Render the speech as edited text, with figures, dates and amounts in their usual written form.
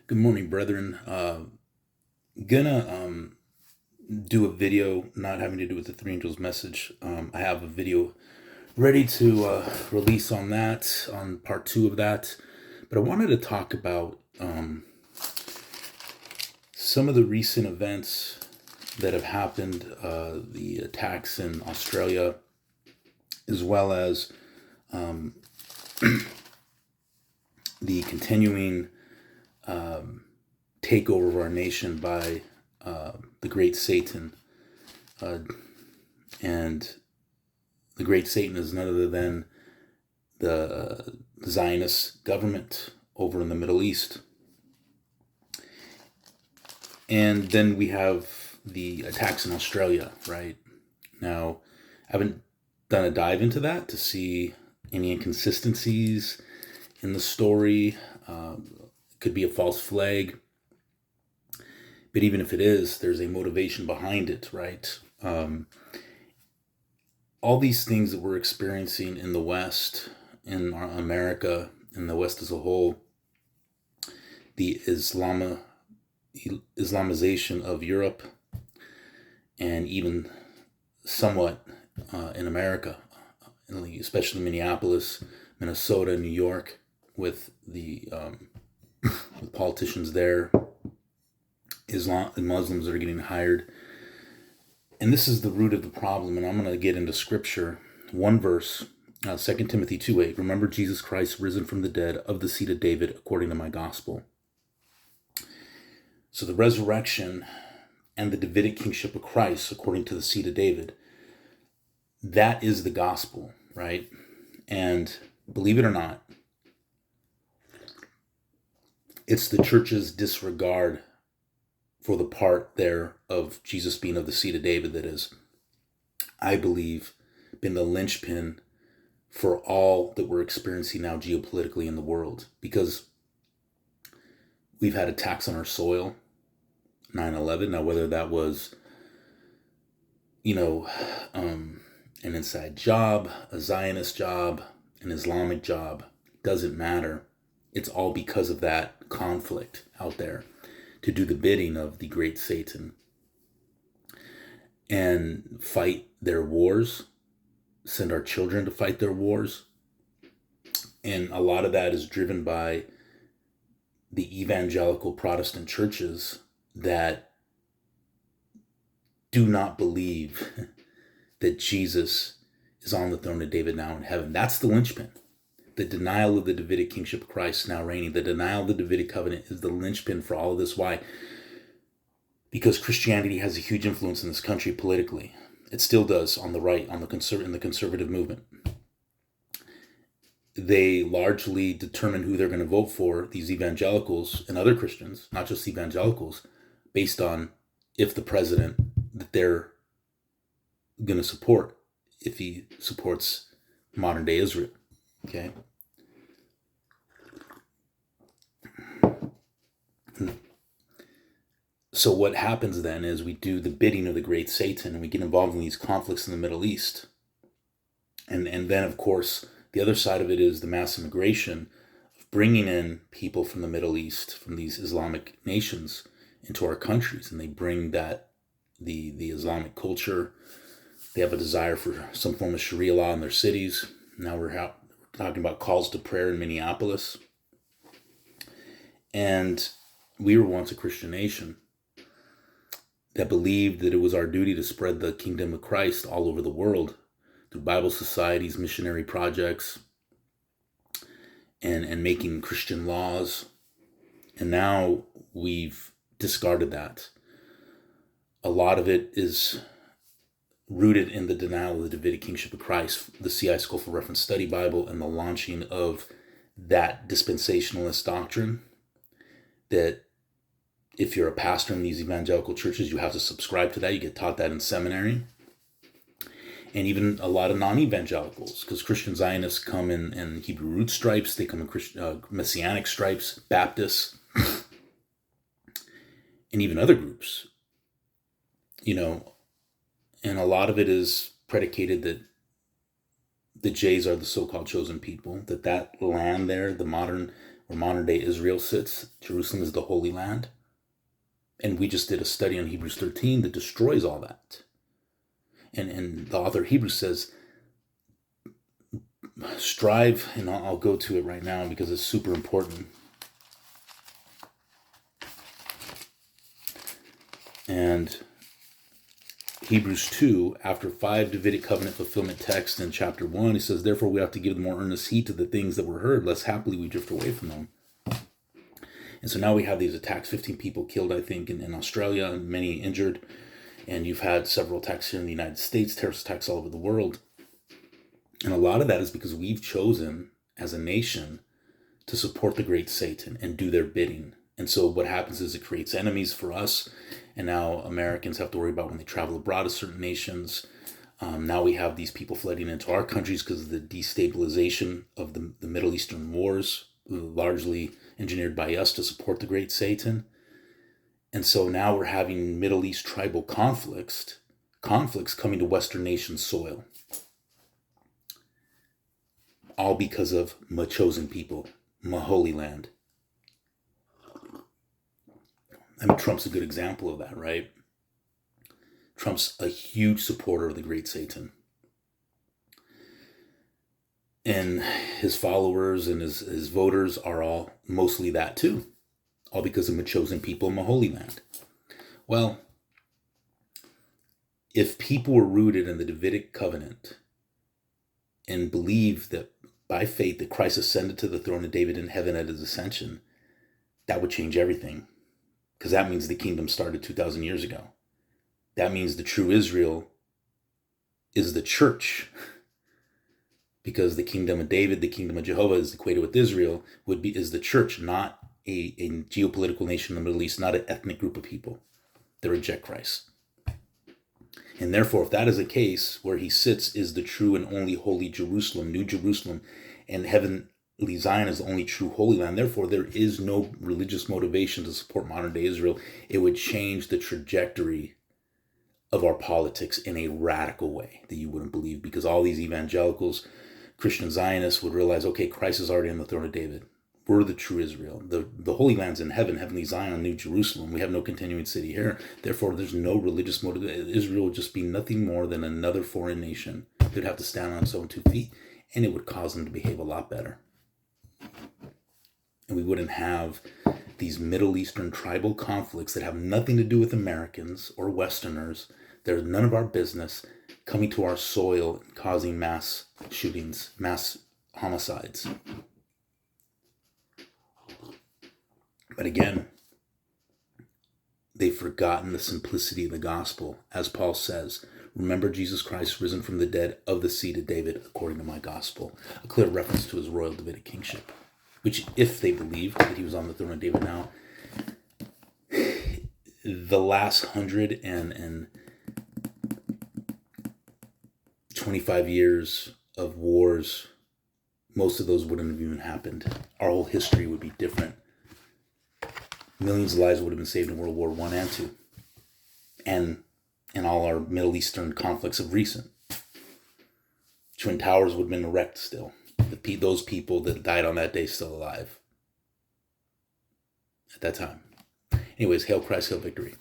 Good morning, brethren. Gonna do a video not having to do with the three angels message. I have a video ready to release on that, on part two of that. But I wanted to talk about some of the recent events that have happened, the attacks in Australia, as well as the continuing takeover of our nation by the great Satan. And the great Satan is none other than the Zionist government over in the Middle East. And then we have the attacks in Australia, right? Now, I haven't done a dive into that to see any inconsistencies in the story. It could be a false flag. But even if it is, there's a motivation behind it, right? All these things that we're experiencing in the West, in America, in the West as a whole, the Islamization of Europe, and even somewhat in America, especially Minneapolis, Minnesota, New York, with the with politicians there, Islam and Muslims are getting hired. And this is the root of the problem, and I'm going to get into scripture. One verse, 2 Timothy 2:8. Remember Jesus Christ risen from the dead, of the seed of David, according to my gospel. So the resurrection and the Davidic kingship of Christ, according to the seed of David, that is the gospel, right? And believe it or not, it's the church's disregard for the part there of Jesus being of the seed of David that is, I believe, been the linchpin for all that we're experiencing now geopolitically in the world. Because we've had attacks on our soil, 9/11. Now, whether that was, an inside job, a Zionist job, an Islamic job, doesn't matter. It's all because of that conflict out there to do the bidding of the great Satan and fight their wars, send our children to fight their wars. And a lot of that is driven by the evangelical Protestant churches that do not believe that Jesus is on the throne of David now in heaven. That's the linchpin. The denial of the Davidic kingship of Christ now reigning, the denial of the Davidic covenant is the linchpin for all of this. Why? Because Christianity has a huge influence in this country politically. It still does on the right, in the conservative movement. They largely determine who they're going to vote for, these evangelicals and other Christians, not just evangelicals, based on if the president that they're going to support, if he supports modern day Israel. Okay. So what happens then is we do the bidding of the great Satan and we get involved in these conflicts in the Middle East. And then, of course, the other side of it is the mass immigration of bringing in people from the Middle East, from these Islamic nations into our countries. And they bring that, the Islamic culture. They have a desire for some form of Sharia law in their cities. Now we're talking about calls to prayer in Minneapolis. And we were once a Christian nation that believed that it was our duty to spread the kingdom of Christ all over the world through Bible societies, missionary projects, and making Christian laws. And now we've discarded that. A lot of it is rooted in the denial of the Davidic kingship of Christ, the C.I. Scofield Reference Study Bible, and the launching of that dispensationalist doctrine that if you're a pastor in these evangelical churches, you have to subscribe to that. You get taught that in seminary. And even a lot of non-evangelicals, because Christian Zionists come in Hebrew root stripes, they come in Messianic stripes, Baptists, and even other groups, and a lot of it is predicated that the Jays are the so-called chosen people, that land there, the modern where modern day Israel sits. Jerusalem is the Holy Land. And we just did a study on Hebrews 13 that destroys all that. And the author of Hebrews says, strive, and I'll go to it right now because it's super important. And Hebrews 2, after 5 Davidic covenant fulfillment texts in chapter 1, he says, therefore we have to give more earnest heed to the things that were heard, lest happily we drift away from them. And so now we have these attacks, 15 people killed, I think, in Australia, and many injured. And you've had several attacks here in the United States, terrorist attacks all over the world. And a lot of that is because we've chosen as a nation to support the great Satan and do their bidding. And so what happens is it creates enemies for us. And now Americans have to worry about when they travel abroad to certain nations. Now we have these people flooding into our countries because of the destabilization of the Middle Eastern wars, largely engineered by us to support the great Satan. And so now we're having Middle East tribal conflicts coming to Western nation soil. All because of my chosen people, my holy land. I mean, Trump's a good example of that, right? Trump's a huge supporter of the great Satan. And his followers and his voters are all mostly that too. All because of my chosen people in my holy land. Well, if people were rooted in the Davidic covenant and believed that by faith that Christ ascended to the throne of David in heaven at his ascension, that would change everything. Because that means the kingdom started 2,000 years ago. That means the true Israel is the church. Because the kingdom of David, the kingdom of Jehovah is equated with Israel, is the church, not a geopolitical nation in the Middle East, not an ethnic group of people that reject Christ. And therefore, if that is the case, where he sits is the true and only holy Jerusalem, New Jerusalem, and heavenly Zion is the only true holy land. Therefore, there is no religious motivation to support modern day Israel. It would change the trajectory of our politics in a radical way that you wouldn't believe, because all these evangelicals, Christian Zionists would realize, okay, Christ is already on the throne of David. We're the true Israel. The Holy Land's in heaven, heavenly Zion, New Jerusalem. We have no continuing city here. Therefore, there's no religious motive. Israel would just be nothing more than another foreign nation. They'd have to stand on its own 2 feet, and it would cause them to behave a lot better. And we wouldn't have these Middle Eastern tribal conflicts that have nothing to do with Americans or Westerners. They're none of our business, coming to our soil and causing mass shootings, mass homicides. But again, they've forgotten the simplicity of the gospel. As Paul says, remember Jesus Christ risen from the dead of the seed of David according to my gospel. A clear reference to his royal Davidic kingship, which if they believe that he was on the throne of David now, the last 125 years of wars, most of those wouldn't have even happened. Our whole history would be different. Millions of lives would have been saved in World War I and II. And in all our Middle Eastern conflicts of recent. Twin Towers would have been wrecked still. Those people that died on that day still alive. At that time. Anyways, hail Christ, hail victory.